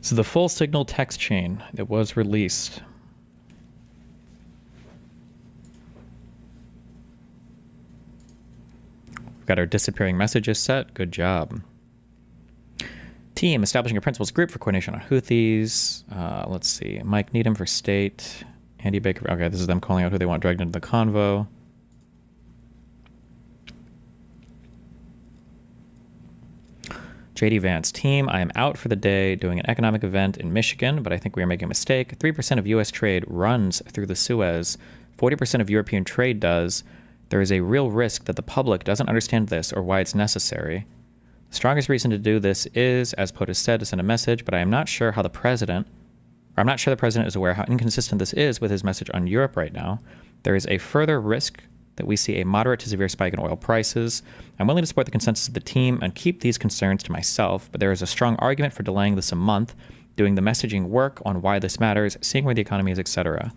So the full signal text chain that was released. We've got our disappearing messages set. Good job. Team, establishing a principals group for coordination on Houthis. Let's see. Mike Needham for state. Andy Baker. Okay, this is them calling out who they want dragged into the convo. JD Vance, team, I am out for the day doing an economic event in Michigan, but I think we are making a mistake. 3% of U.S. trade runs through the Suez. 40% of European trade does. There is a real risk that the public doesn't understand this or why it's necessary. The strongest reason to do this is, as POTUS said, to send a message, but I'm not sure the president is aware how inconsistent this is with his message on Europe right now. There is a further risk that we see a moderate to severe spike in oil prices. I'm willing to support the consensus of the team and keep these concerns to myself, but there is a strong argument for delaying this a month, doing the messaging work on why this matters, seeing where the economy is, etc.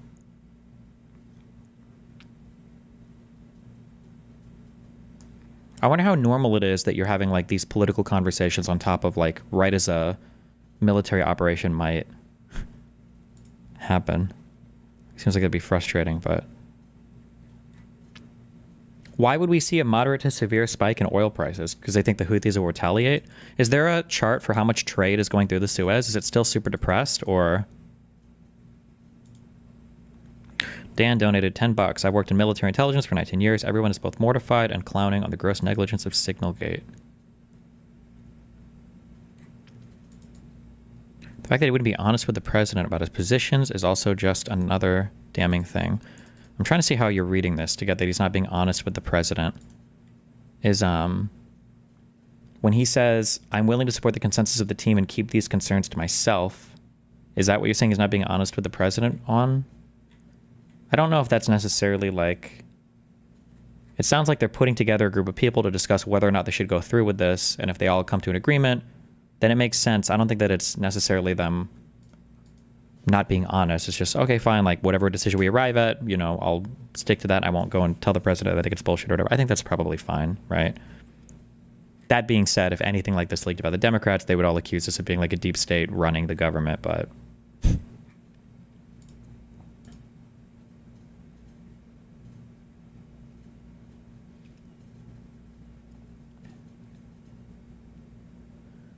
I wonder how normal it is that you're having like these political conversations on top of like right as a military operation might happen. Seems like it'd be frustrating, but why would we see a moderate to severe spike in oil prices? Because they think the Houthis will retaliate? Is there a chart for how much trade is going through the Suez? Is it still super depressed, or? Dan donated $10. I've worked in military intelligence for 19 years. Everyone is both mortified and clowning on the gross negligence of Signalgate. The fact that he wouldn't be honest with the president about his positions is also just another damning thing. I'm trying to see how you're reading this to get that he's not being honest with the president. Is when he says, I'm willing to support the consensus of the team and keep these concerns to myself, is that what you're saying he's not being honest with the president on? I don't know if that's necessarily like... It sounds like they're putting together a group of people to discuss whether or not they should go through with this, and if they all come to an agreement, then it makes sense. I don't think that it's necessarily them not being honest. It's just, okay, fine, like whatever decision we arrive at, you know, I'll stick to that. I won't go and tell the president that I think it's bullshit or whatever. I think that's probably fine, right? That being said, if anything like this leaked about the Democrats, they would all accuse us of being like a deep state running the government, but...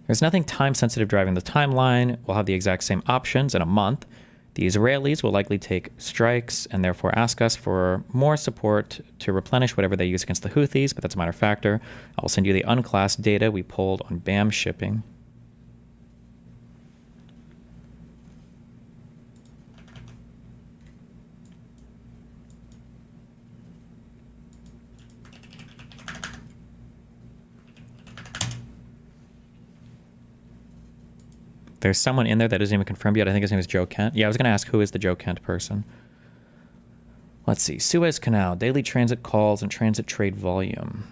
There's nothing time-sensitive driving the timeline. We'll have the exact same options in a month. The Israelis will likely take strikes and therefore ask us for more support to replenish whatever they use against the Houthis, but that's a minor factor. I will send you the unclassed data we pulled on BAM shipping. There's someone in there that isn't even confirmed yet. I think his name is Joe Kent. Yeah, I was going to ask who is the Joe Kent person. Let's see. Suez Canal, daily transit calls and transit trade volume.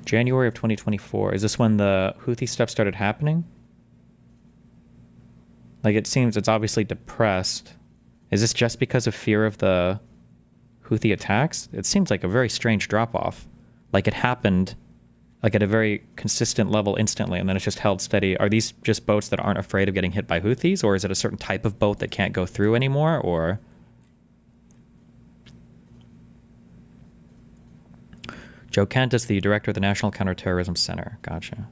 January of 2024. Is this when the Houthi stuff started happening? Like, it seems it's obviously depressed. Is this just because of fear of the Houthi attacks? It seems like a very strange drop-off. Like, it happened... like at a very consistent level instantly, and then it's just held steady. Are these just boats that aren't afraid of getting hit by Houthis, or is it a certain type of boat that can't go through anymore, or... Joe Kent is the director of the National Counterterrorism Center. Gotcha.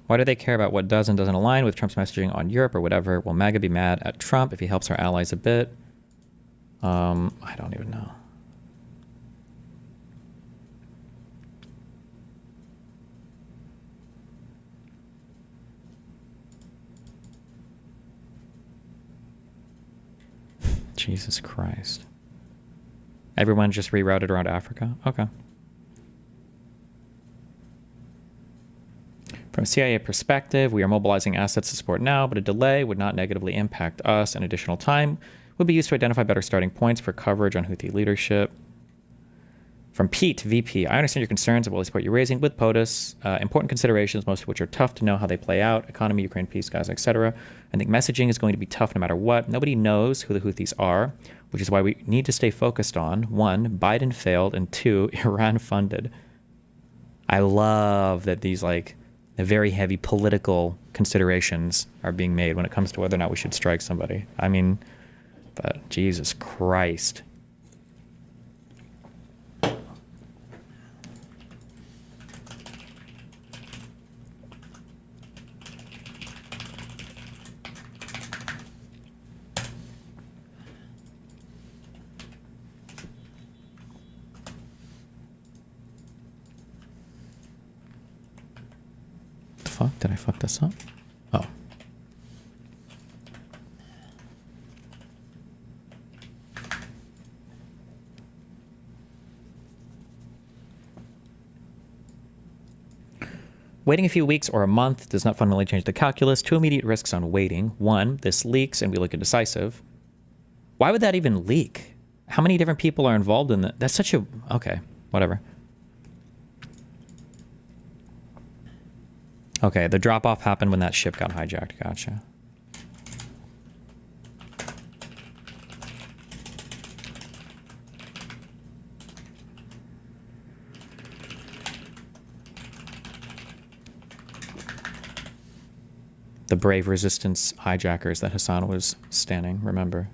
Why do they care about what does and doesn't align with Trump's messaging on Europe or whatever? Will MAGA be mad at Trump if he helps our allies a bit? I don't even know. Jesus Christ. Everyone just rerouted around Africa? Okay. From a CIA perspective, we are mobilizing assets to support now, but a delay would not negatively impact us, and additional time would be used to identify better starting points for coverage on Houthi leadership. From Pete, VP, I understand your concerns and will support you raising with POTUS. Important considerations, most of which are tough to know how they play out. Economy, Ukraine, peace, Gaza, etc. I think messaging is going to be tough no matter what. Nobody knows who the Houthis are, which is why we need to stay focused on, one, Biden failed, and two, Iran funded. I love that these like very heavy political considerations are being made when it comes to whether or not we should strike somebody. I mean, but Jesus Christ. Fuck, did I fuck this up? Oh. Waiting a few weeks or a month does not fundamentally change the calculus. Two immediate risks on waiting. One, this leaks and we look indecisive. Why would that even leak? How many different people are involved in that? That's such a... Okay, whatever. Okay, the drop-off happened when that ship got hijacked. Gotcha. The brave resistance hijackers that Hassan was standing, remember?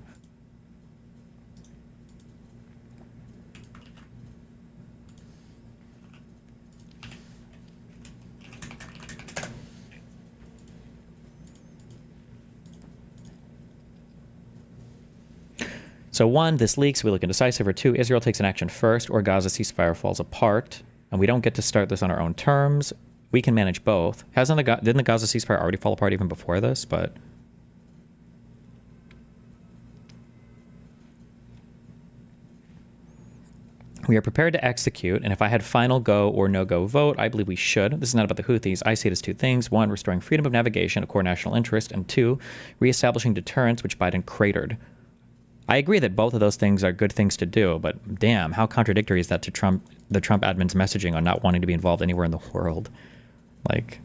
So one, this leaks, we look indecisive, or two, Israel takes an action first, or Gaza ceasefire falls apart, and we don't get to start this on our own terms. We can manage both. Didn't the Gaza ceasefire already fall apart even before this? But we are prepared to execute, and if I had final go or no-go vote, I believe we should. This is not about the Houthis. I see it as two things. One, restoring freedom of navigation, a core national interest, and two, reestablishing deterrence, which Biden cratered. I agree that both of those things are good things to do, but damn, how contradictory is that to the Trump admin's messaging on not wanting to be involved anywhere in the world? Like,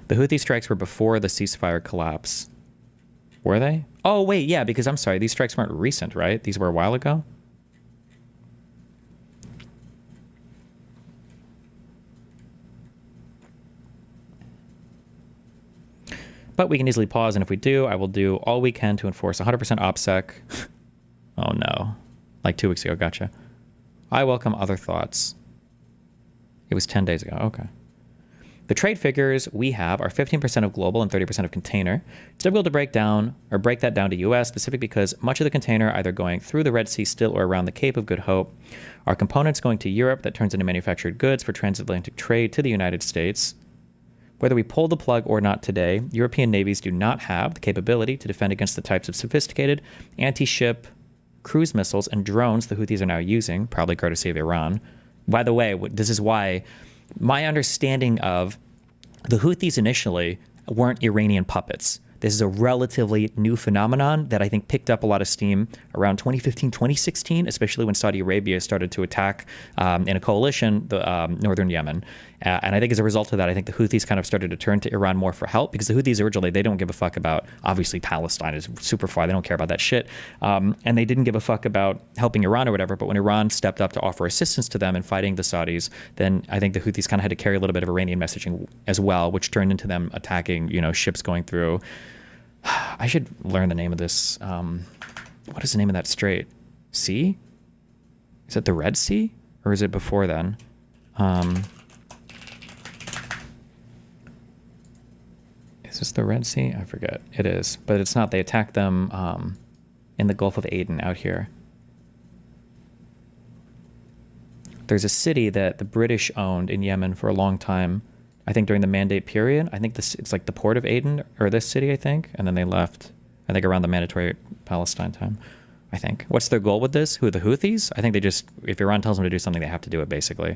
the Houthi strikes were before the ceasefire collapse. Were they? Oh, wait, yeah, because I'm sorry, these strikes weren't recent, right? These were a while ago? But we can easily pause, and if we do, I will do all we can to enforce 100% OPSEC. Oh no. Like 2 weeks ago, gotcha. I welcome other thoughts. It was 10 days ago, okay. The trade figures we have are 15% of global and 30% of container. It's difficult to break that down to US, specifically because much of the container either going through the Red Sea still or around the Cape of Good Hope are components going to Europe that turns into manufactured goods for transatlantic trade to the United States. Whether we pull the plug or not today, European navies do not have the capability to defend against the types of sophisticated anti-ship cruise missiles and drones the Houthis are now using, probably courtesy of Iran. By the way, this is why my understanding of the Houthis initially weren't Iranian puppets. This is a relatively new phenomenon that I think picked up a lot of steam around 2015, 2016, especially when Saudi Arabia started to attack in a coalition the northern Yemen. And I think as a result of that, I think the Houthis kind of started to turn to Iran more for help, because the Houthis originally, they don't give a fuck about, obviously Palestine is super far, they don't care about that shit. And they didn't give a fuck about helping Iran or whatever, but when Iran stepped up to offer assistance to them in fighting the Saudis, then I think the Houthis kind of had to carry a little bit of Iranian messaging as well, which turned into them attacking, ships going through. I should learn the name of this. What is the name of that strait? Sea? Is it the Red Sea? Or is it before then? Is this the Red Sea? I forget. It is. But it's not. They attacked them in the Gulf of Aden out here. There's a city that the British owned in Yemen for a long time. I think during the Mandate period. I think it's like the port of Aden, or this city, I think. And then they left, I think, around the mandatory Palestine time, I think. What's their goal with this? Who, the Houthis? I think they just, if Iran tells them to do something, they have to do it, basically.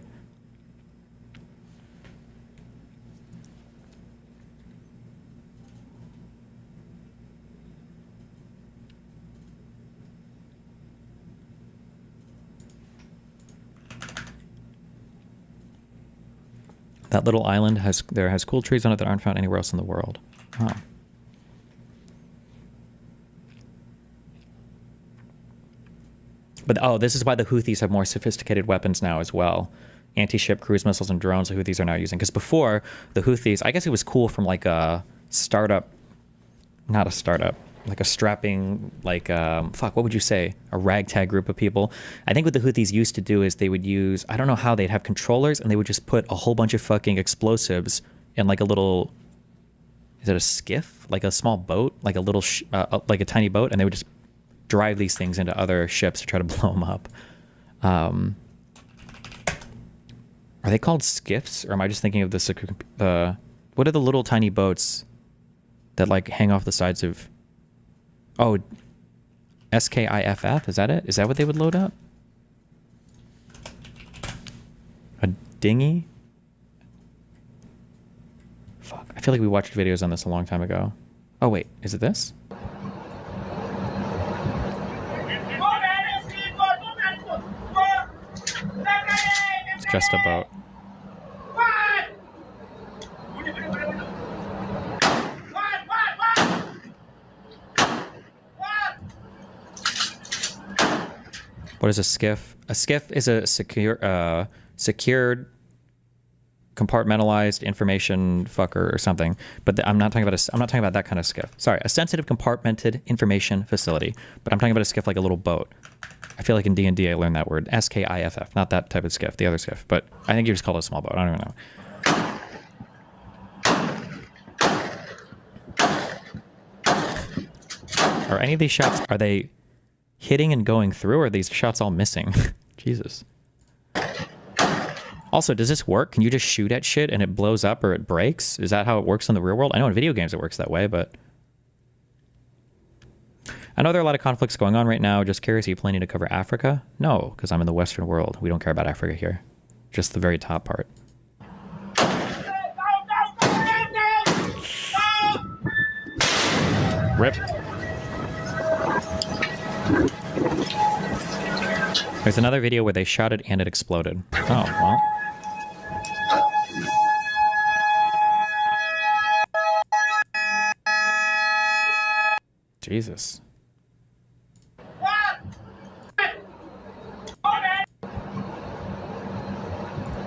That little island has cool trees on it that aren't found anywhere else in the world. Huh. But oh, this is why the Houthis have more sophisticated weapons now as well. Anti-ship cruise missiles and drones the Houthis are now using. Because before, the Houthis, I guess it was cool from like a startup, not a startup, like a strapping, like, fuck, what would you say? A ragtag group of people. I think what the Houthis used to do is they would use, I don't know how, they'd have controllers and they would just put a whole bunch of fucking explosives in like a little, is it a skiff? Like a small boat? Like a little, like a tiny boat, and they would just drive these things into other ships to try to blow them up. Are they called skiffs, or am I just thinking of the what are the little tiny boats that like hang off the sides of? Oh, SKIFF, is that it? Is that what they would load up? A dinghy? Fuck, I feel like we watched videos on this a long time ago. Oh wait, is it this? It's just a boat. What is a skiff? A skiff is a secured, compartmentalized information fucker or something. But I'm not talking about I'm not talking about that kind of skiff. Sorry, a sensitive compartmented information facility. But I'm talking about a skiff like a little boat. I feel like in D&D I learned that word. SKIFF, not that type of skiff, the other skiff. But I think you just call it a small boat. I don't even know. Are any of these shots, are they hitting and going through, or are these shots all missing? Jesus. Also, does this work? Can you just shoot at shit and it blows up or it breaks? Is that how it works in the real world? I know in video games it works that way, but I know there are a lot of conflicts going on right now. Just curious, are you planning to cover Africa? No, because I'm in the Western world. We don't care about Africa here. Just the very top part. Rip. There's another video where they shot it and it exploded. Oh, well. Jesus.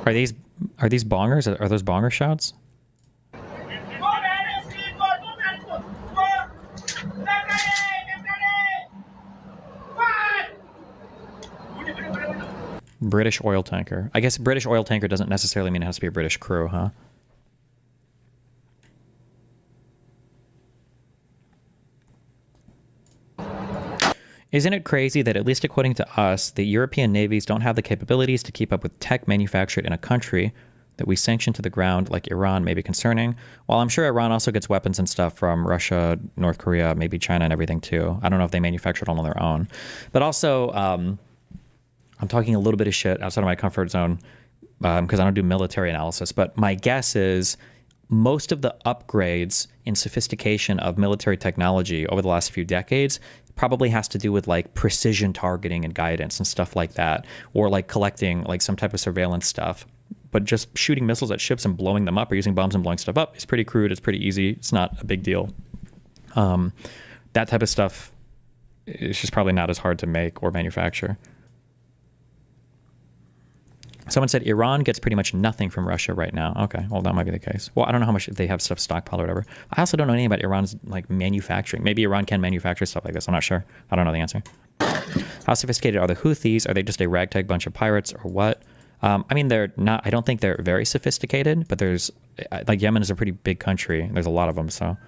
Are these bongers? Are those bonger shots? British oil tanker. I guess British oil tanker doesn't necessarily mean it has to be a British crew, huh? Isn't it crazy that, at least according to us, the European navies don't have the capabilities to keep up with tech manufactured in a country that we sanction to the ground, like Iran, may be concerning? While I'm sure Iran also gets weapons and stuff from Russia, North Korea, maybe China and everything too. I don't know if they manufacture it all on their own. But also, I'm talking a little bit of shit outside of my comfort zone because I don't do military analysis. But my guess is most of the upgrades in sophistication of military technology over the last few decades probably has to do with like precision targeting and guidance and stuff like that, or like collecting like some type of surveillance stuff. But just shooting missiles at ships and blowing them up, or using bombs and blowing stuff up, is pretty crude. It's pretty easy. It's not a big deal. That type of stuff is just probably not as hard to make or manufacture. Someone said Iran gets pretty much nothing from Russia right now. Okay, well, that might be the case. Well, I don't know how much they have stuff stockpiled or whatever. I also don't know anything about Iran's like manufacturing. Maybe Iran can manufacture stuff like this. I'm not sure. I don't know the answer. How sophisticated are the Houthis? Are they just a ragtag bunch of pirates or what? I mean, they're not. I don't think they're very sophisticated, but there's like Yemen is a pretty big country. There's a lot of them, so.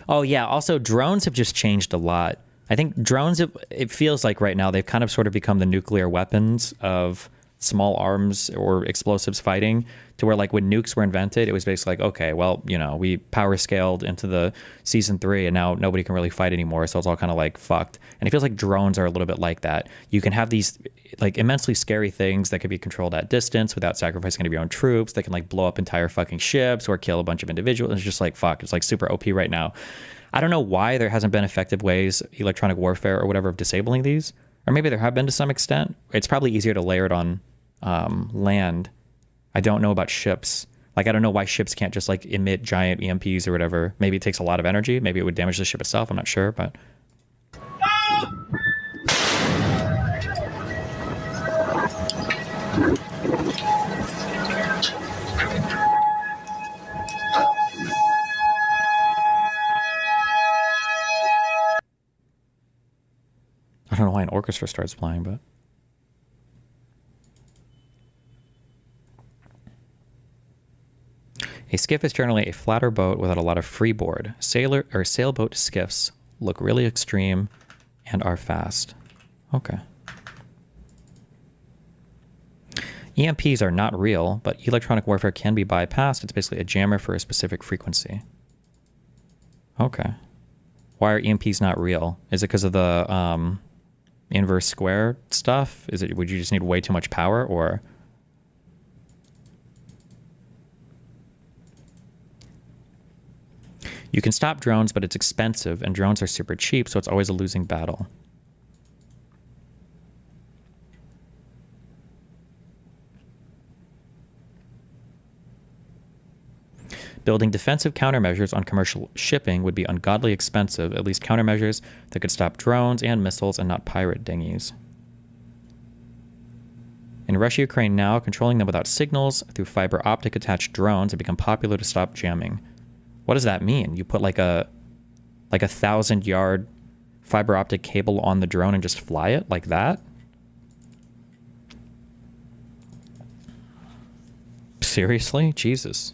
Oh, yeah. Also, drones have just changed a lot. I think drones, it feels like right now, they've kind of sort of become the nuclear weapons of small arms or explosives fighting, to where like when nukes were invented, it was basically like, okay, well, you know, we power scaled into the season 3 and now nobody can really fight anymore. So it's all kind of like fucked. And it feels like drones are a little bit like that. You can have these like immensely scary things that can be controlled at distance without sacrificing any of your own troops. They can like blow up entire fucking ships or kill a bunch of individuals. It's just like, fuck, it's like super OP right now. I don't know why there hasn't been effective ways, electronic warfare or whatever, of disabling these Or maybe there have been to some extent. It's probably easier to layer it on land. I don't know about ships. Like, I don't know why ships can't just like emit giant EMPs or whatever. Maybe it takes a lot of energy. Maybe it would damage the ship itself. I'm not sure, but... I don't know why an orchestra starts playing, but... A skiff is generally a flatter boat without a lot of freeboard. Sailboat skiffs look really extreme and are fast. Okay. EMPs are not real, but electronic warfare can be bypassed. It's basically a jammer for a specific frequency. Okay. Why are EMPs not real? Is it because of the inverse square stuff? Would you just need way too much power, or... You can stop drones, but it's expensive, and drones are super cheap, so it's always a losing battle. Building defensive countermeasures on commercial shipping would be ungodly expensive, at least countermeasures that could stop drones and missiles and not pirate dinghies. In Russia-Ukraine now, controlling them without signals through fiber optic attached drones have become popular to stop jamming. What does that mean? You put like a 1,000-yard fiber optic cable on the drone and just fly it like that? Seriously? Jesus.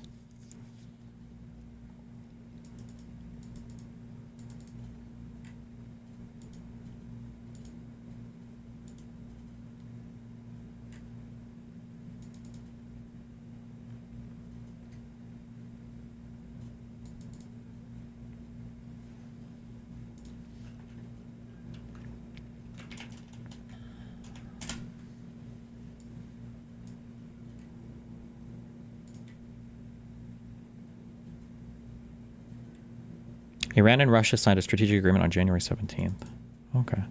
Iran and Russia signed a strategic agreement on January 17th. Okay.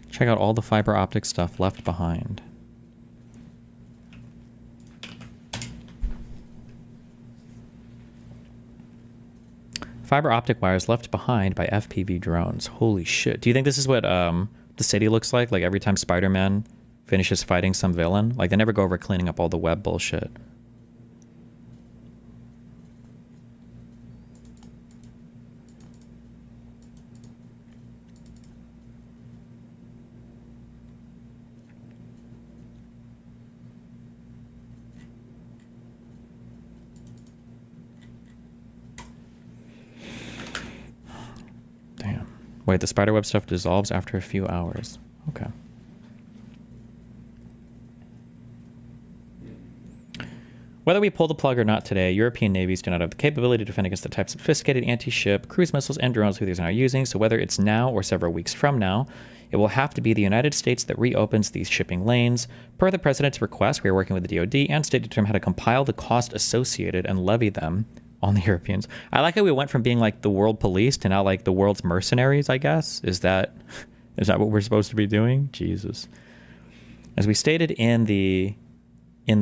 Check out all the fiber optic stuff left behind. Fiber optic wires left behind by FPV drones. Holy shit. Do you think this is what the city looks like? Like every time Spider-Man finishes fighting some villain? Like they never go over cleaning up all the web bullshit. Wait, the spiderweb stuff dissolves after a few hours. Okay. Whether we pull the plug or not today, European navies do not have the capability to defend against the types of sophisticated anti-ship, cruise missiles, and drones Houthis are now using, so whether it's now or several weeks from now, it will have to be the United States that reopens these shipping lanes. Per the President's request, we are working with the DoD and State to determine how to compile the cost associated and levy them on the Europeans. I like how we went from being like the world police to now like the world's mercenaries, I guess. Is that what we're supposed to be doing? Jesus. As we stated in the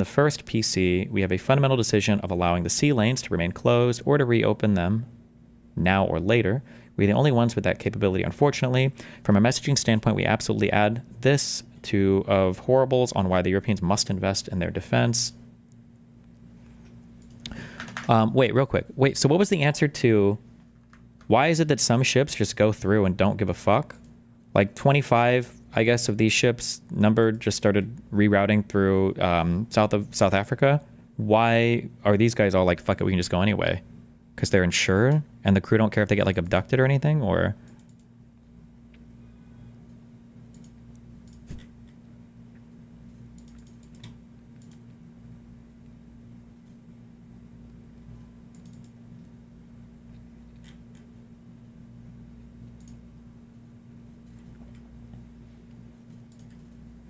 first PC, we have a fundamental decision of allowing the sea lanes to remain closed or to reopen them now or later. We're the only ones with that capability, unfortunately. From a messaging standpoint, we absolutely add this of horribles on why the Europeans must invest in their defense. Wait, real quick. Wait, so what was the answer to why is it that some ships just go through and don't give a fuck? Like 25, I guess, of these ships numbered just started rerouting through South Africa. Why are these guys all like, fuck it, we can just go anyway? Because they're insured and the crew don't care if they get like abducted or anything, or...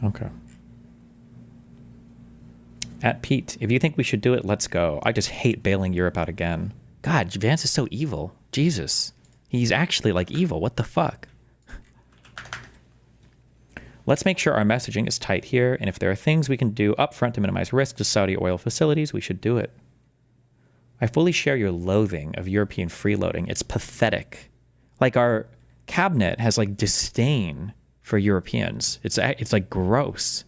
Okay. At Pete, if you think we should do it, let's go. I just hate bailing Europe out again. God, Vance is so evil. Jesus. He's actually like evil. What the fuck? Let's make sure our messaging is tight here, and if there are things we can do upfront to minimize risk to Saudi oil facilities, we should do it. I fully share your loathing of European freeloading. It's pathetic. Like, our cabinet has like disdain for Europeans. It's like gross.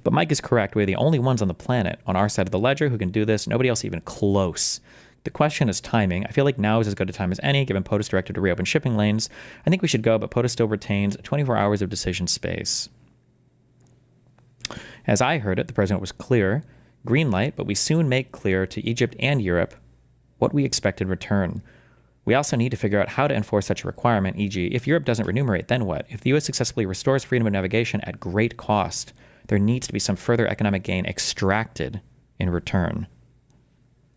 But Mike is correct. We're the only ones on the planet on our side of the ledger who can do this. Nobody else even close. The question is timing. I feel like now is as good a time as any, given POTUS directed to reopen shipping lanes. I think we should go, but POTUS still retains 24 hours of decision space. As I heard it, the president was clear. Green light, but we soon make clear to Egypt and Europe what we expect in return. We also need to figure out how to enforce such a requirement, e.g., if Europe doesn't remunerate, then what? If the U.S. successfully restores freedom of navigation at great cost, there needs to be some further economic gain extracted in return.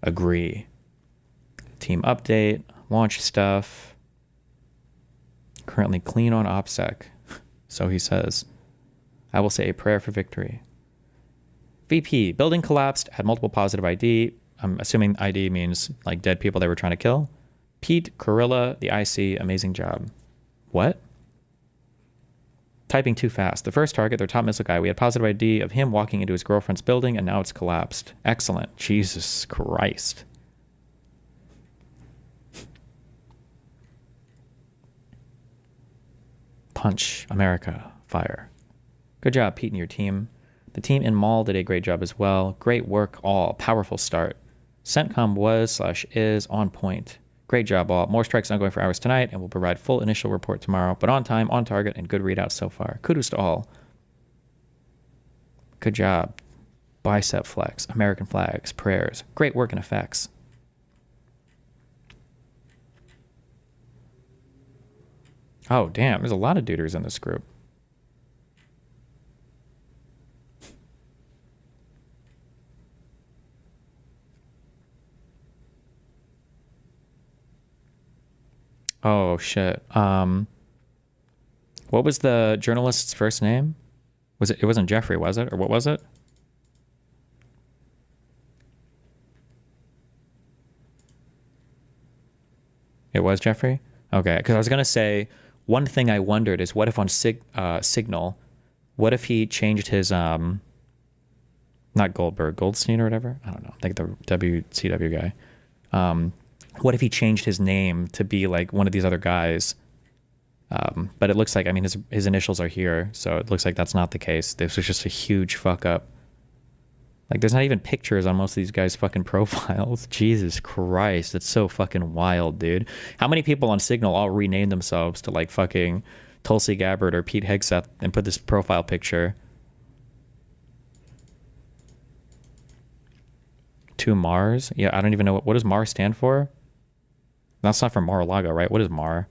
Agree. Team update, launch stuff. Currently clean on OPSEC. So he says. I will say a prayer for victory. VP, building collapsed, had multiple positive ID. I'm assuming ID means like dead people they were trying to kill. Pete, Corilla, the IC, amazing job. What? Typing too fast. The first target, their top missile guy, we had positive ID of him walking into his girlfriend's building, and now it's collapsed. Excellent. Jesus Christ. Punch. America. Fire. Good job, Pete and your team. The team in Mall did a great job as well. Great work, all. Powerful start. CENTCOM was/is on point. Great job, all. More strikes ongoing for hours tonight, and we'll provide full initial report tomorrow, but on time, on target, and good readouts so far. Kudos to all. Good job. Bicep flex, American flags, prayers. Great work and effects. Oh, damn, there's a lot of duders in this group. Oh, shit. What was the journalist's first name? It wasn't Jeffrey, was it? Or what was it? It was Jeffrey? Okay, because I was going to say, one thing I wondered is what if on Signal, what if he changed his, not Goldberg, Goldstein or whatever? I don't know. I think the WCW guy. What if he changed his name to be like one of these other guys? But it looks like, I mean, his initials are here, so it looks like that's not the case. This was just a huge fuck up. Like, there's not even pictures on most of these guys' fucking profiles. Jesus Christ, it's so fucking wild, dude. How many people on Signal all renamed themselves to like fucking Tulsi Gabbard or Pete Hegseth and put this profile picture? To Mars? Yeah, I don't even know. What does Mars stand for? That's not from Mar-a-Lago, right? What is Mar?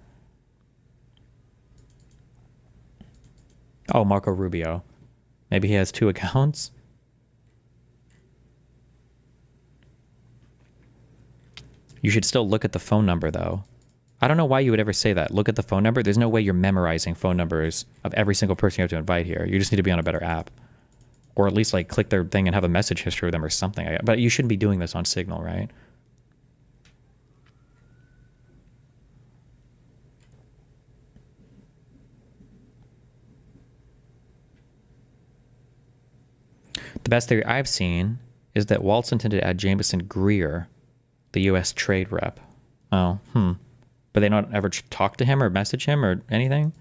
Oh, Marco Rubio. Maybe he has 2 accounts? You should still look at the phone number, though. I don't know why you would ever say that. Look at the phone number. There's no way you're memorizing phone numbers of every single person you have to invite here. You just need to be on a better app. Or at least, like, click their thing and have a message history with them or something. But you shouldn't be doing this on Signal, right? The best theory I've seen is that Waltz intended to add Jameson Greer, the U.S. trade rep. Oh, But they not ever talk to him or message him or anything?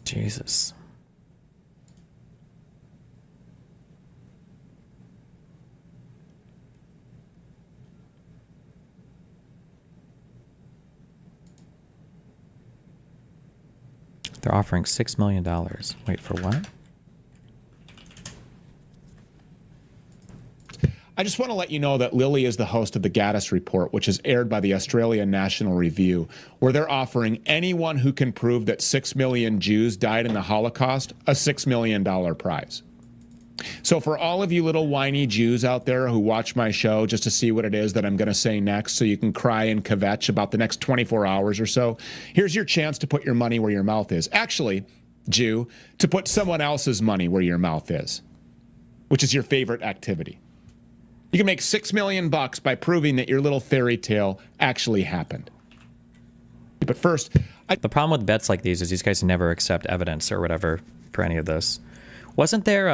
Jesus. They're offering $6 million. Wait, for what? I just want to let you know that Lily is the host of the Gaddis Report, which is aired by the Australian National Review, where they're offering anyone who can prove that 6 million Jews died in the Holocaust a $6 million prize. So for all of you little whiny Jews out there who watch my show just to see what it is that I'm going to say next so you can cry and kvetch about the next 24 hours or so, here's your chance to put your money where your mouth is. Actually, Jew, to put someone else's money where your mouth is, which is your favorite activity. You can make $6 million by proving that your little fairy tale actually happened. But first, the problem with bets like these is these guys never accept evidence or whatever for any of this. Wasn't there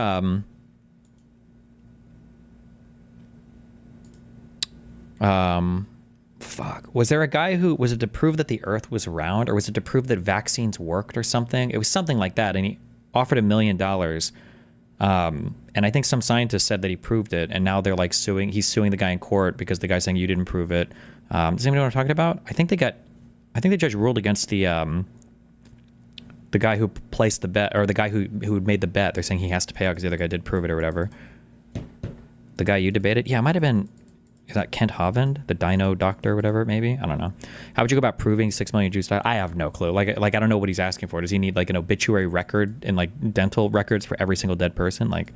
fuck, was there a guy who, was it to prove that the earth was round, or was it to prove that vaccines worked or something? It was something like that, and he offered $1 million. And I think some scientist said that he proved it, and now they're like he's suing the guy in court because the guy's saying you didn't prove it. Does anybody know what I'm talking about? I think the judge ruled against the guy who placed the bet, or the guy who made the bet. They're saying he has to pay out because the other guy did prove it or whatever. The guy you debated? Yeah, it might have been, is that Kent Hovind, the dino doctor or whatever, maybe? I don't know. How would you go about proving 6 million Jews died? I have no clue. Like I don't know what he's asking for. Does he need like an obituary record and like dental records for every single dead person? Like,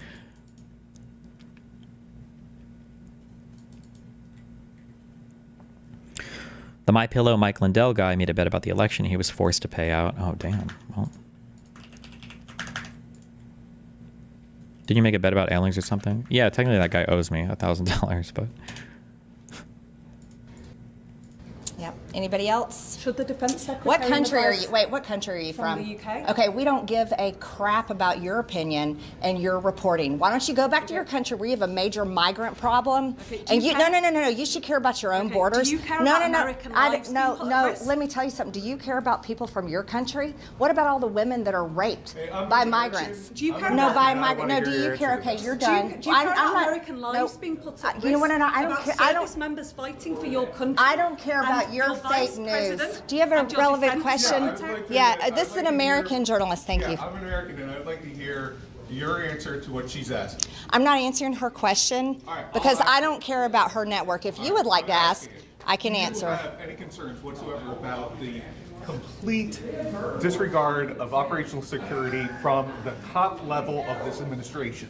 the MyPillow Mike Lindell guy made a bet about the election. He was forced to pay out. Oh, damn. Well, did you make a bet about aliens or something? Yeah, technically that guy owes me $1,000, but... Yep. Anybody else? Should the defense secretary... What country are you? Wait, what country are you from? From the UK. Okay, we don't give a crap about your opinion and your reporting. Why don't you go back to your country where you have a major migrant problem? Okay, And you, no. You should care about your own Okay, borders. do you care no, about no, no. American lives being put at risk? Let me tell you something. Do you care about people from your country? What about all the women that are raped by migrants? Do you care No, about- by I migrant. No, do you care? Okay, you're done. Do you care about not- American lives being put at risk? You know what? I don't about care. I don't. service members fighting for your country. I don't care about and your vice fake president news. Do you have a and your relevant defense question? secretary. This is an American journalist. Thank you. I'm an American, and I'd like to hear your answer to what she's asking. I'm not answering her question because I don't care about her network. If you would like to ask, I can Do you answer. have any concerns whatsoever about the complete disregard of operational security from the top level of this administration?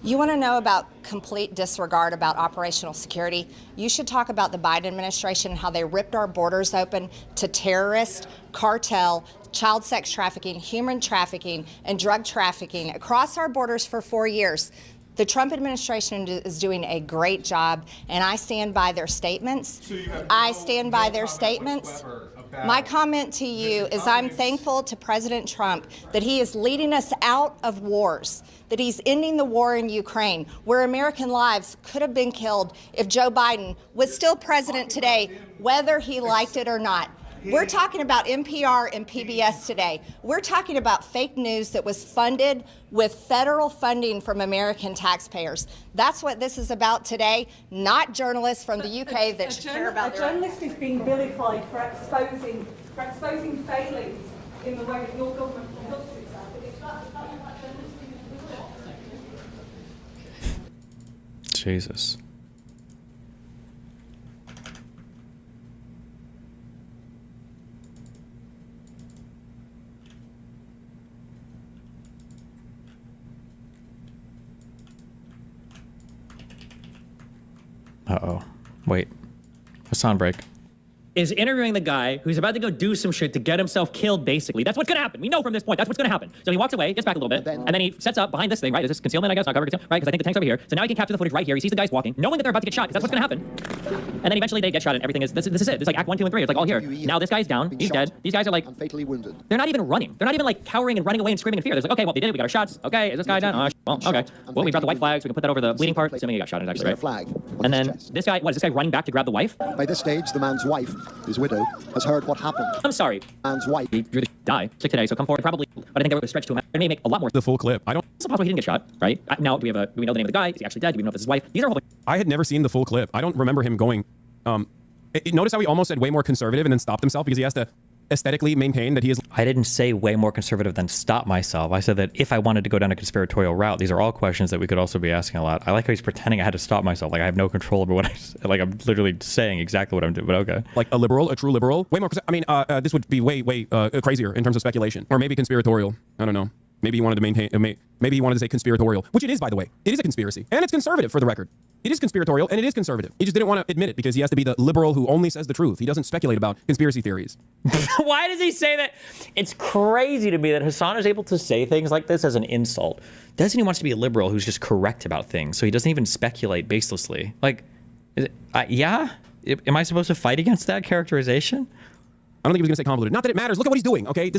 You want to know about complete disregard about operational security? You should talk about the Biden administration and how they ripped our borders open to terrorist, cartel, child sex trafficking, human trafficking, and drug trafficking across our borders for 4 years. The Trump administration is doing a great job, and I stand by their statements. So you have I no- stand by no their comment statements. whatsoever about My comment to you is I'm obvious- thankful to President Trump that he is leading us out of wars, that he's ending the war in Ukraine, where American lives could have been killed if Joe Biden was still president today, whether he liked it or not. We're talking about NPR and PBS today. We're talking about fake news that was funded with federal funding from American taxpayers. That's what this is about today, not journalists from the UK that should care about A their own. journalist is being vilified for exposing failings in the way that your government conducts itself. Jesus. Uh-oh. Wait. A sound break. Is interviewing the guy who's about to go do some shit to get himself killed, basically. That's what's gonna happen. We know from this point, that's what's gonna happen. So he walks away, gets back a little bit, and then he sets up behind this thing, right? Is this concealment, I guess? Not cover concealment, right? Because I think the tank's over here. So now he can capture the footage right here. He sees the guys walking, knowing that they're about to get shot, because that's what's gonna happen. And then eventually they get shot, and everything is, this is it. It's like Act 1, 2, and 3. It's like all here. Now this guy's down, he's dead. These guys are like, fatally wounded. they're not even running. They're not even like cowering and running away and screaming in fear. They're like, okay, well, they did it. We got our shots. Okay, is this guy down? Well, okay. Well, we brought the white flags. We can put that over the bleeding part, assuming he got shot in his actually, right? Flag on And his then chest. this guy, what is this guy running back to grab the wife? By this stage, the man's wife, his widow, has heard what happened. I'm sorry. Man's wife. He drew the die sick today, so come forward. Probably, but I think they were stretched to him. It may make a lot more. The full clip. I don't. It's possible he didn't get shot, right? Now, do we know the name of the guy? Is he actually dead? Do we know if it's his wife? These are all. I had never seen the full clip. I don't remember him going. Notice how he almost said way more conservative and then stopped himself because he has to aesthetically maintain that he is. I didn't say way more conservative than stop myself. I said that if I wanted to go down a conspiratorial route, these are all questions that we could also be asking a lot. I like how he's pretending I had to stop myself. Like I have no control over what like I'm literally saying exactly what I'm doing, but okay. Like a liberal, a true liberal. Way more. I mean, this would be way crazier in terms of speculation, or maybe conspiratorial. I don't know. Maybe he wanted to maintain. Maybe he wanted to say conspiratorial, which it is, by the way. It is a conspiracy, and it's conservative for the record. It is conspiratorial and it is conservative. He just didn't want to admit it because he has to be the liberal who only says the truth. He doesn't speculate about conspiracy theories. Why does he say that? It's crazy to me that Hassan is able to say things like this as an insult. Doesn't he want to be a liberal who's just correct about things, so he doesn't even speculate baselessly? Like, yeah? Am I supposed to fight against that characterization? I don't think he was going to say convoluted. Not that it matters. Look at what he's doing, okay?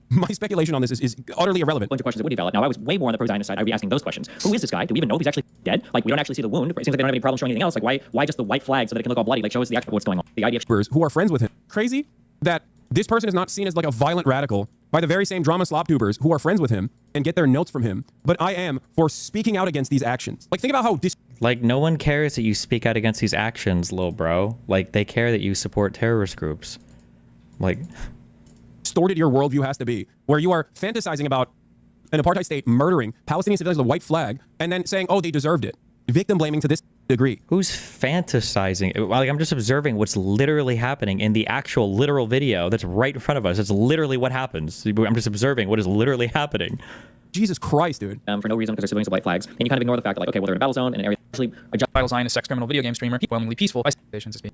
My speculation on this is utterly irrelevant. Bunch of questions that would be valid. Now, I was way more on the pro-Zionist side. I'd be asking those questions. Who is this guy? Do we even know if he's actually dead? Like, we don't actually see the wound. It seems like they don't have any problem showing anything else. Like, why just the white flag so that it can look all bloody? Like, show us the actual what's going on. The idea of who are friends with him. Crazy that this person is not seen as like a violent radical by the very same drama slop tubers who are friends with him and get their notes from him. But I am for speaking out against these actions. Like, think about how like, no one cares that you speak out against these actions, little bro. Like, they care that you support terrorist groups. Like, distorted your worldview has to be, where you are fantasizing about an apartheid state murdering Palestinian civilians with a white flag and then saying, oh, they deserved it. Victim blaming to this degree. Who's fantasizing? Like, I'm just observing what's literally happening in the actual literal video that's right in front of us. It's literally what happens. I'm just observing what is literally happening. Jesus Christ, dude. for no reason because they're civilians with white flags. And you kind of ignore the fact that, like, okay, well, they're in a battle zone and an area actually a vital Zionist sex criminal video game streamer, overwhelmingly peaceful.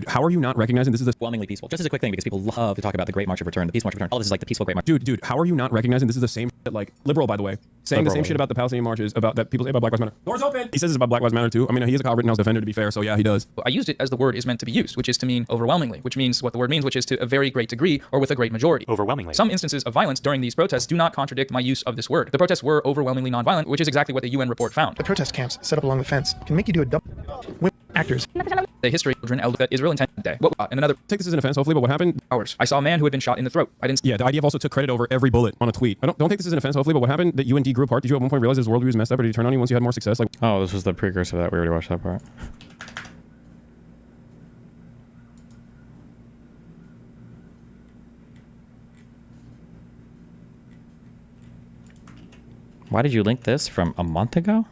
How are you not recognizing this is overwhelmingly peaceful? Just as a quick thing, because people love to talk about the Great March of Return, the Peace March of Return. All this is like the peaceful Great March. Dude, how are you not recognizing this is the same shit, like, liberal, by the way, saying the same shit about the Palestinian marches, about that people say about Black Lives Matter. Doors open! He says it's about Black Lives Matter too. I mean, he is a Kyle Rittenhouse defender, to be fair, so yeah, he does. I used it as the word is meant to be used, which is to mean overwhelmingly, which means what the word means, which is to a very great degree or with a great majority. Overwhelmingly. Some instances of violence during these protests do not contradict my use of this word. The protests were overwhelmingly nonviolent, which is exactly what the UN report found. The protest camps set up along the fence can make you do a double. Actors. The history of children that Israel intended today. And another. Take this as an offense, hopefully, but what happened? Hours. I saw a man who had been shot in the throat. I didn't. Yeah, the IDF also took credit over every bullet on a tweet. Don't take this as an offense, hopefully, but what happened that you and D grew apart? Did you at one point realize his worldview was messed up, or did he turn on you once you had more success? Like, oh, this was the precursor to that. We already watched that part. Why did you link this from a month ago?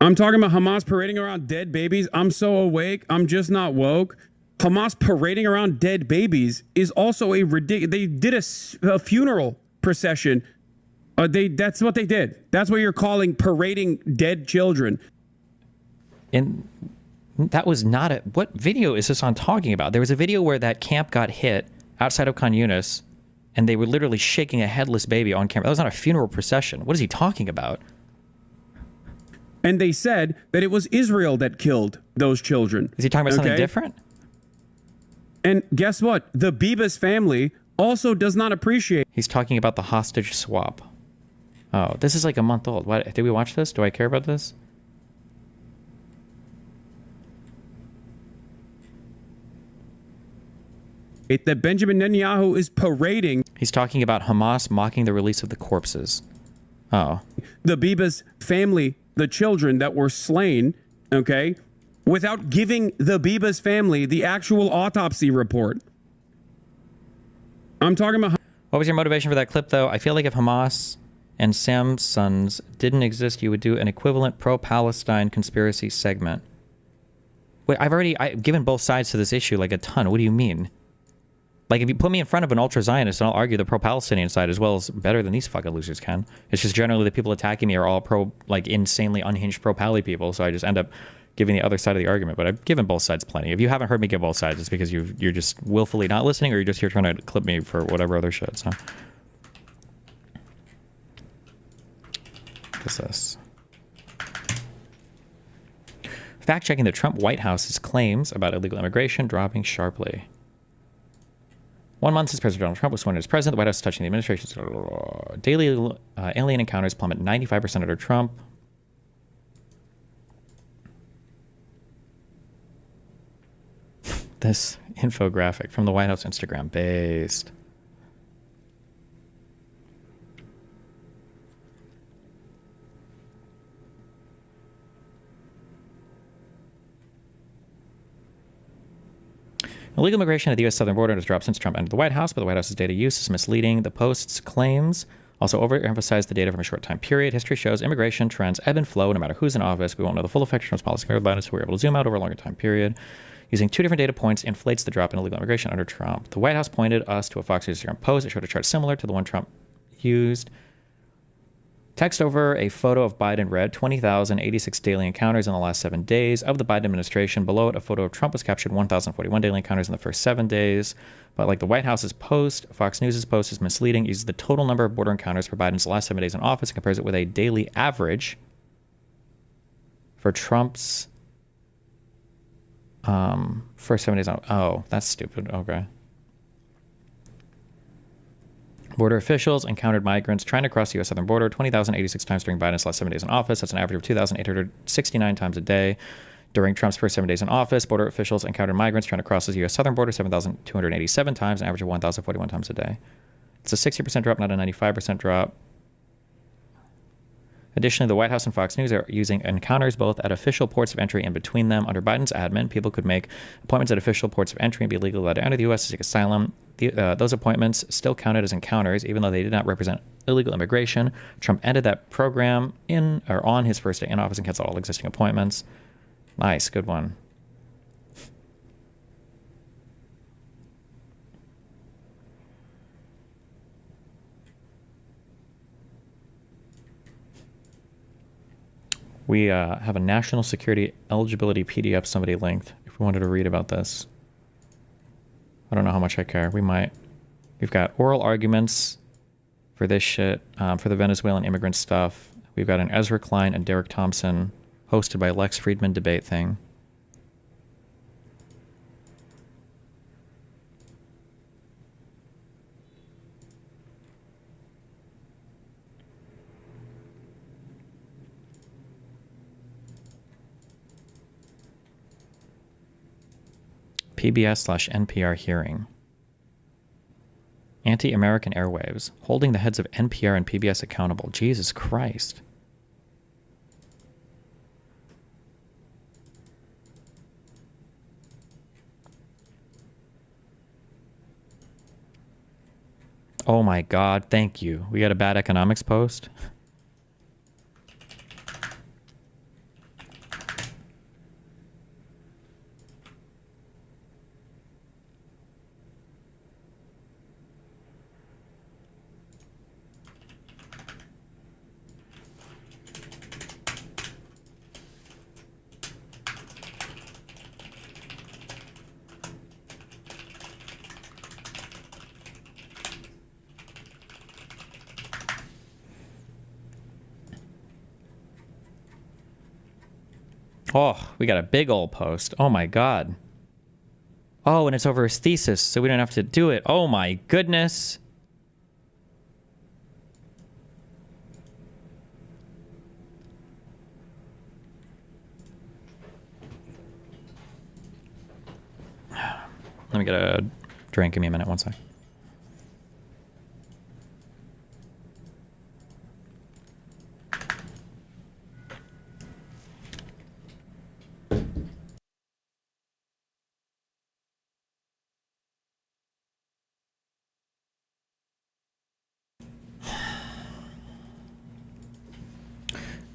I'm talking about Hamas parading around dead babies. I'm so awake. I'm just not woke. Hamas parading around dead babies is also a ridiculous. They did a funeral procession. That's what they did. That's what you're calling parading dead children. And that was not a... What video is this on talking about? There was a video where that camp got hit outside of Khan Yunis, and they were literally shaking a headless baby on camera. That was not a funeral procession. What is he talking about? And they said that it was Israel that killed those children. Is he talking about something different? And guess what? The Bibas family also does not appreciate... He's talking about the hostage swap. Oh, this is like a month old. What? Did we watch this? Do I care about this? That Benjamin Netanyahu is parading... He's talking about Hamas mocking the release of the corpses. Oh. The Bibas family, the children that were slain, okay, without giving the Bibas family the actual autopsy report. I'm talking about... What was your motivation for that clip, though? I feel like if Hamas and Sam's sons didn't exist, you would do an equivalent pro-Palestine conspiracy segment. Wait, I've given both sides to this issue like a ton. What do you mean? Like, if you put me in front of an ultra-Zionist, and I'll argue the pro-Palestinian side as well as better than these fucking losers can. It's just generally the people attacking me are all like, insanely unhinged pro-Pally people, so I just end up giving the other side of the argument. But I've given both sides plenty. If you haven't heard me give both sides, it's because you're just willfully not listening, or you're just here trying to clip me for whatever other shit, so. What's this? Fact-checking the Trump White House's claims about illegal immigration dropping sharply. 1 month since President Donald Trump was sworn in as president, the White House is touching the administration's daily alien encounters plummet 95% under Trump. This infographic from the White House Instagram based. Illegal immigration at the U.S. southern border has dropped since Trump entered the White House, but the White House's data use is misleading. The Post's claims Also overemphasize the data from a short time period. History shows immigration trends ebb and flow no matter who's in office. We won't know the full effect of Trump's policy by Biden, so we're able to zoom out over a longer time period. Using two different data points inflates the drop in illegal immigration under Trump. The White House pointed us to a Fox News Serum post. It showed a chart similar to the one Trump used. Text over a photo of Biden read 20,086 daily encounters in the last 7 days of the Biden administration. Below it, a photo of Trump was captured 1,041 daily encounters in the first 7 days. But like the White House's post, Fox News' post is misleading. It uses the total number of border encounters for Biden's last 7 days in office and compares it with a daily average for Trump's first 7 days on. Oh, that's stupid. Okay. Border officials encountered migrants trying to cross the U.S. southern border 20,086 times during Biden's last 7 days in office. That's an average of 2,869 times a day. During Trump's first 7 days in office, border officials encountered migrants trying to cross the U.S. southern border 7,287 times, an average of 1,041 times a day. It's a 60% drop, not a 95% drop. Additionally, the White House and Fox News are using encounters both at official ports of entry and between them. Under Biden's admin, people could make appointments at official ports of entry and be legally allowed to enter the U.S. to seek asylum. Those appointments still counted as encounters, even though they did not represent illegal immigration. Trump ended that program on his first day in office and canceled all existing appointments. Nice, good one. We have a national security eligibility PDF somebody linked if we wanted to read about this. I don't know how much I care. We might. We've got oral arguments for this shit, for the Venezuelan immigrant stuff. We've got an Ezra Klein and Derek Thompson hosted by Lex Friedman debate thing. PBS/NPR hearing. Anti-American airwaves, holding the heads of NPR and PBS accountable. Jesus Christ. Oh my God, thank you. We got a bad economics post. Oh, we got a big old post. Oh my God. Oh, and it's over his thesis, so we don't have to do it. Oh my goodness. Let me get a drink. Give me a minute. One sec.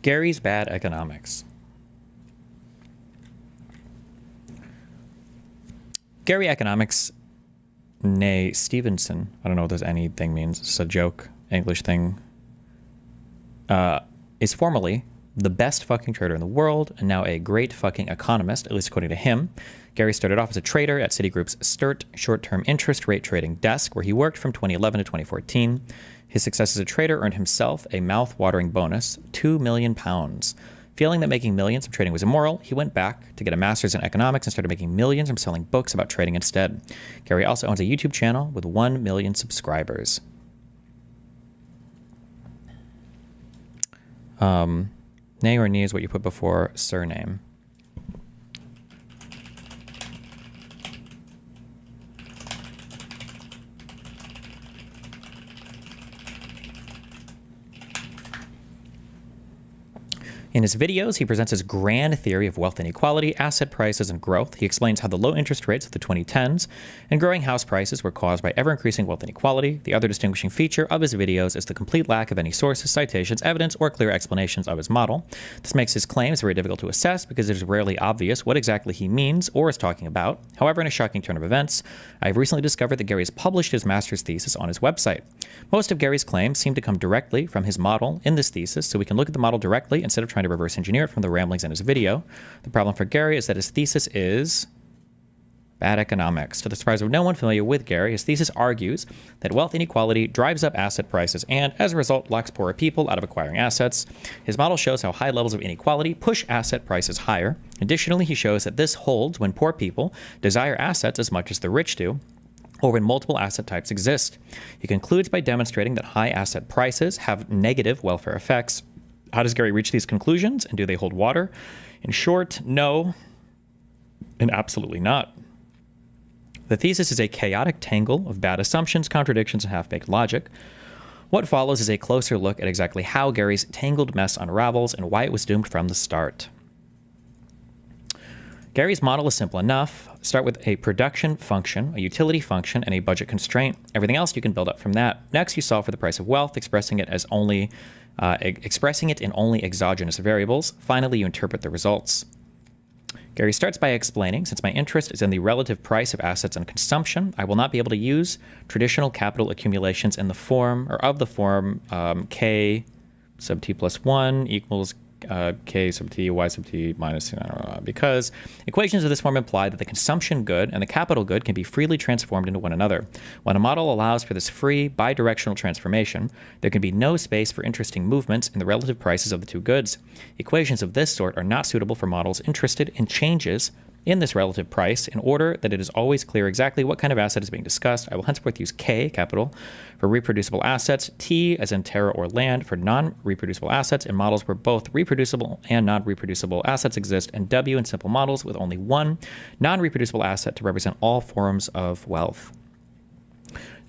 Gary's bad economics. Gary Economics, nay Stevenson, I don't know what this anything means, it's a joke, English thing, is formerly the best fucking trader in the world and now a great fucking economist, at least according to him. Gary started off as a trader at Citigroup's STIRT short-term interest rate trading desk, where he worked from 2011 to 2014. His success as a trader earned himself a mouth-watering bonus, £2 million. Feeling that making millions from trading was immoral, he went back to get a master's in economics and started making millions from selling books about trading instead. Gary also owns a YouTube channel with 1 million subscribers. Nay or nee is what you put before surname. In In his videos, he presents his grand theory of wealth inequality, asset prices, and growth. He explains how the low interest rates of the 2010s and growing house prices were caused by ever-increasing wealth inequality. The other distinguishing feature of his videos is the complete lack of any sources, citations, evidence, or clear explanations of his model. This makes his claims very difficult to assess because it is rarely obvious what exactly he means or is talking about. However, in a shocking turn of events, I have recently discovered that Gary has published his master's thesis on his website. Most of Gary's claims seem to come directly from his model in this thesis, so we can look at the model directly instead of trying to reverse engineer it from the ramblings in his video. The problem for Gary is that his thesis is bad economics. To the surprise of no one familiar with Gary, his thesis argues that wealth inequality drives up asset prices and, as a result, locks poorer people out of acquiring assets. His model shows how high levels of inequality push asset prices higher. Additionally, he shows that this holds when poor people desire assets as much as the rich do, or when multiple asset types exist. He concludes by demonstrating that high asset prices have negative welfare effects. How does Gary reach these conclusions, and do they hold water? In short, no, and absolutely not. The thesis is a chaotic tangle of bad assumptions, contradictions, and half-baked logic. What follows is a closer look at exactly how Gary's tangled mess unravels and why it was doomed from the start. Gary's model is simple enough. Start with a production function, a utility function, and a budget constraint. Everything else you can build up from that. Next, you solve for the price of wealth, expressing it in only exogenous variables. Finally, you interpret the results. Gary starts by explaining, since my interest is in the relative price of assets and consumption, I will not be able to use traditional capital accumulations in the form, or of the form, k sub t plus 1 equals k sub t, y sub t minus, because equations of this form imply that the consumption good and the capital good can be freely transformed into one another. When a model allows for this free bidirectional transformation, there can be no space for interesting movements in the relative prices of the two goods. Equations of this sort are not suitable for models interested in changes in this relative price. In order that it is always clear exactly what kind of asset is being discussed, I will henceforth use K, capital, for reproducible assets, T, as in terra or land, for non-reproducible assets in models where both reproducible and non-reproducible assets exist, and W in simple models with only one non-reproducible asset to represent all forms of wealth.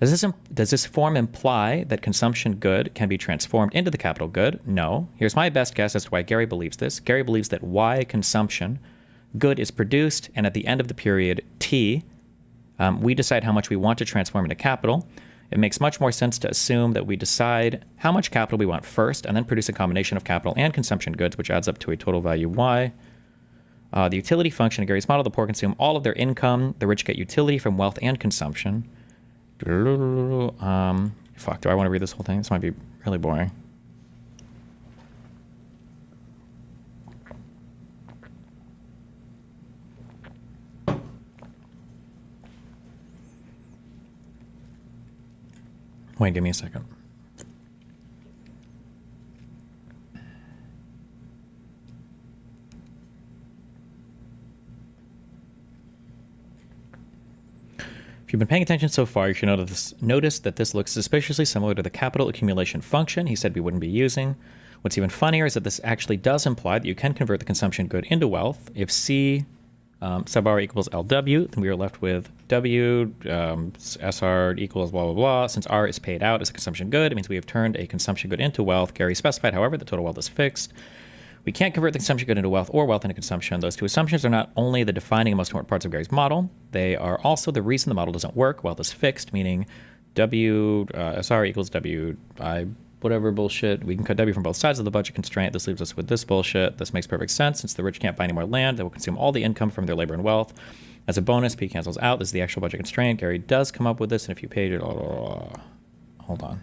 Does this form imply that consumption good can be transformed into the capital good? No. Here's my best guess as to why Gary believes this. Gary believes that Y consumption good is produced, and at the end of the period T, we decide how much we want to transform into capital. It makes much more sense to assume that we decide how much capital we want first, and then produce a combination of capital and consumption goods, which adds up to a total value Y. The utility function in Gary's model, the poor consume all of their income, the rich get utility from wealth and consumption. Fuck, do I want to read this whole thing? This might be really boring. Wait, give me a second. If you've been paying attention so far, you should notice that this looks suspiciously similar to the capital accumulation function he said we wouldn't be using. What's even funnier is that this actually does imply that you can convert the consumption good into wealth. If C sub R equals LW, then we are left with W, SR equals blah, blah, blah. Since R is paid out as a consumption good, it means we have turned a consumption good into wealth. Gary specified, however, the total wealth is fixed. We can't convert the consumption good into wealth or wealth into consumption. Those two assumptions are not only the defining and most important parts of Gary's model, they are also the reason the model doesn't work. Wealth is fixed, meaning W, SR equals W, I whatever bullshit. We can cut W from both sides of the budget constraint. This leaves us with this bullshit. This makes perfect sense. Since the rich can't buy any more land, they will consume all the income from their labor and wealth. As a bonus, P cancels out. This is the actual budget constraint. Gary does come up with this, and if you paid it, hold on.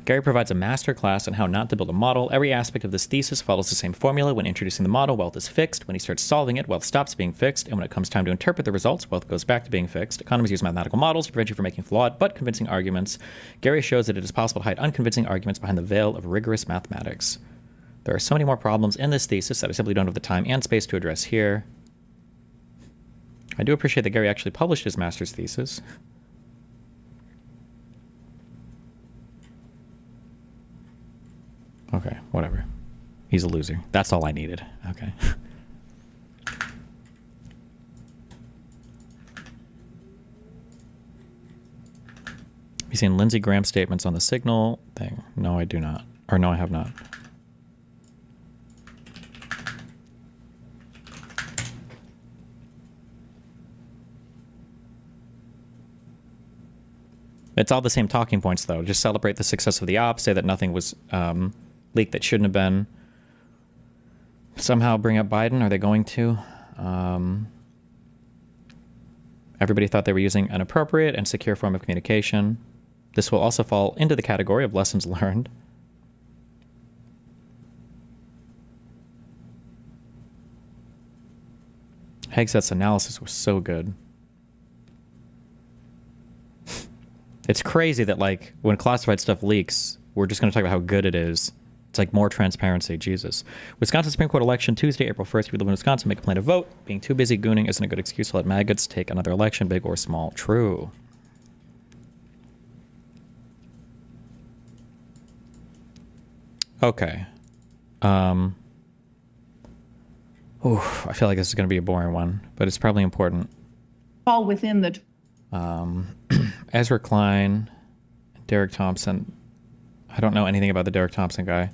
Gary provides a master class on how not to build a model. Every aspect of this thesis follows the same formula. When introducing the model, wealth is fixed. When he starts solving it, wealth stops being fixed. And when it comes time to interpret the results, wealth goes back to being fixed. Economists use mathematical models to prevent you from making flawed but convincing arguments. Gary shows that it is possible to hide unconvincing arguments behind the veil of rigorous mathematics. There are so many more problems in this thesis that I simply don't have the time and space to address here. I do appreciate that Gary actually published his master's thesis. Okay, whatever. He's a loser. That's all I needed. Okay. Have you seen Lindsey Graham statements on the Signal thing? No, I do not. Or no, I have not. It's all the same talking points, though. Just celebrate the success of the op, say that nothing was leaked that shouldn't have been. Somehow bring up Biden. Are they going to? Everybody thought they were using an appropriate and secure form of communication. This will also fall into the category of lessons learned. Hegset's analysis was so good. It's crazy that, like, when classified stuff leaks, we're just going to talk about how good it is. It's like more transparency. Jesus. Wisconsin Supreme Court election Tuesday, April 1st. If you live in Wisconsin, make a plan to vote. Being too busy gooning isn't a good excuse to let maggots take another election, big or small. True. Okay. I feel like this is going to be a boring one, but it's probably important. Fall within the Ezra Klein, Derek Thompson. I don't know anything about the Derek Thompson guy.